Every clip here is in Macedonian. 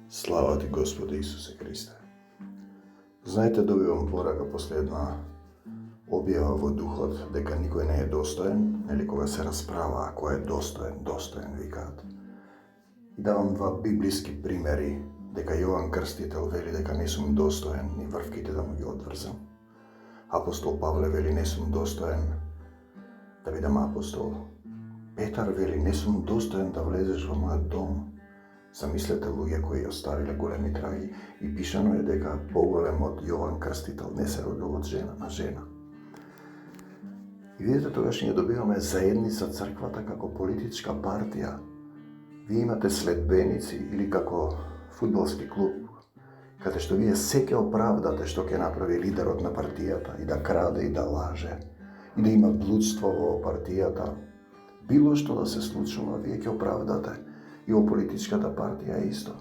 Слава ти, Господи Исусе Христе. Знаете, добивам порака после една објава во духот дека никој не е достоен, нели кога се расправа кој е достоен, викаат. И давам два библиски примери дека Јован Крстител вели дека не сум достоен ни врвките да му ги одврзам. Апостол Павле вели не сум достоен да бидам апостол. Петар вели не сум достоен да влезеш во мојот дом. Замислете луѓе кои оставиле големи траги и пишано е дека поголем од Јован Крстител не се родил од жена на жена. И видите, тогаш ние добиваме заедница црквата како политичка партија. Вие имате следбеници или како фудбалски клуб, каде што вие се ќе оправдате што ќе направи лидерот на партијата и да краде и да лаже и да има блудство во партијата. Било што да се случува, вие ќе оправдате. И во политичката партија исто.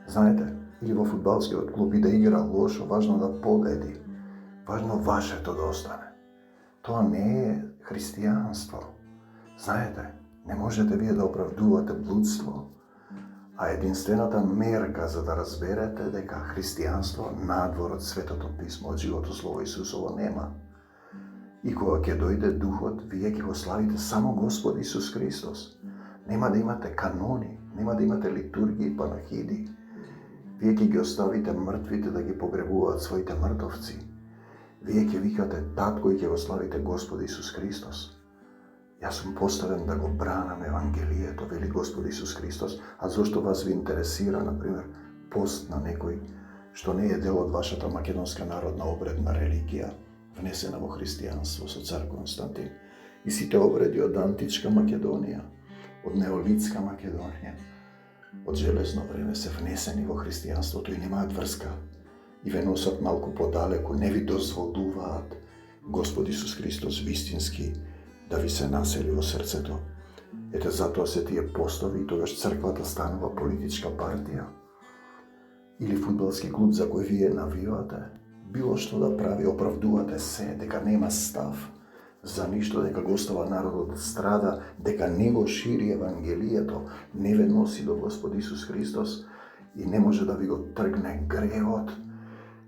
Знаете, или во фудбалскиот клуб и да игра лошо, важно да победи. Важно вашето да остане. Тоа не е христијанство. Знаете, не можете вие да оправдувате блудство, а единствената мерка за да разберете дека христијанство надвор од Светото писмо, од живото слово Исусово нема. И кога ќе дојде Духот, вие ќе го славите само Господ Исус Христос. Нема да имате канони, нема да имате литургии и панахиди. Вие ќе ги оставите мртвите да ги погребуваат своите мртовци. Вие ќе викате татко и ќе го славите Господ Исус Христос. Јас сум поставен да го бранам Евангелието, вели Господ Исус Христос, а зошто вас ви интересира, например, пост на некој што не е дел од вашата македонска народна обредна религија, внесена во христијанство со цар Константин, и сите обреди од античка Македонија, од неолитска Македонија, од железно време се внесени во христијанството и немаат врска и ве носат малку подалеку, не ви дозволуваат Господ Исус Христос вистински да ви се насели во срцето. Ете затоа се тие постови и тогаш црквата станува политичка партија или фудбалски клуб за кој вие навивате, било што да прави, оправдувате се дека нема став за ништо, дека го остава народот страда, дека не го шири Евангелието, не ве носи до Господ Исус Христос и не може да ви го тргне гревот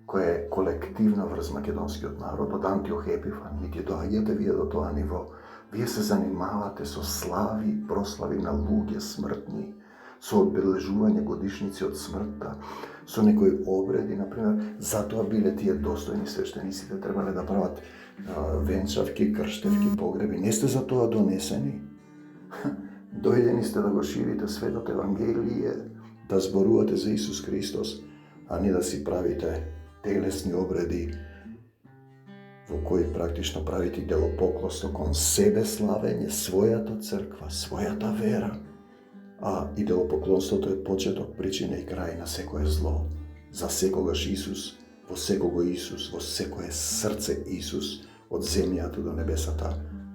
кој е колективно врз македонскиот народ од Антиох Епифан. Нити доаѓате вие до тоа ниво. Вие се занимавате со слави, прослави на луѓе смртни, со одбележување годишници од смртта, со некои обреди, например, затоа биле тие достојни свештениците, требале да прават венчавки, крштевки, погреби. Не сте за тоа донесени. Дојдени сте да го ширите светот Евангелие, да зборувате за Исус Христос, а не да си правите телесни обреди во кои практично правите идолопоклонство кон себе славење, својата црква, својата вера. А идолопоклонството е почеток, причина и крај на секое зло. За секогаш Исус, во секого Исус, во секое срце Исус, од земјата до небесата.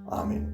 Амин.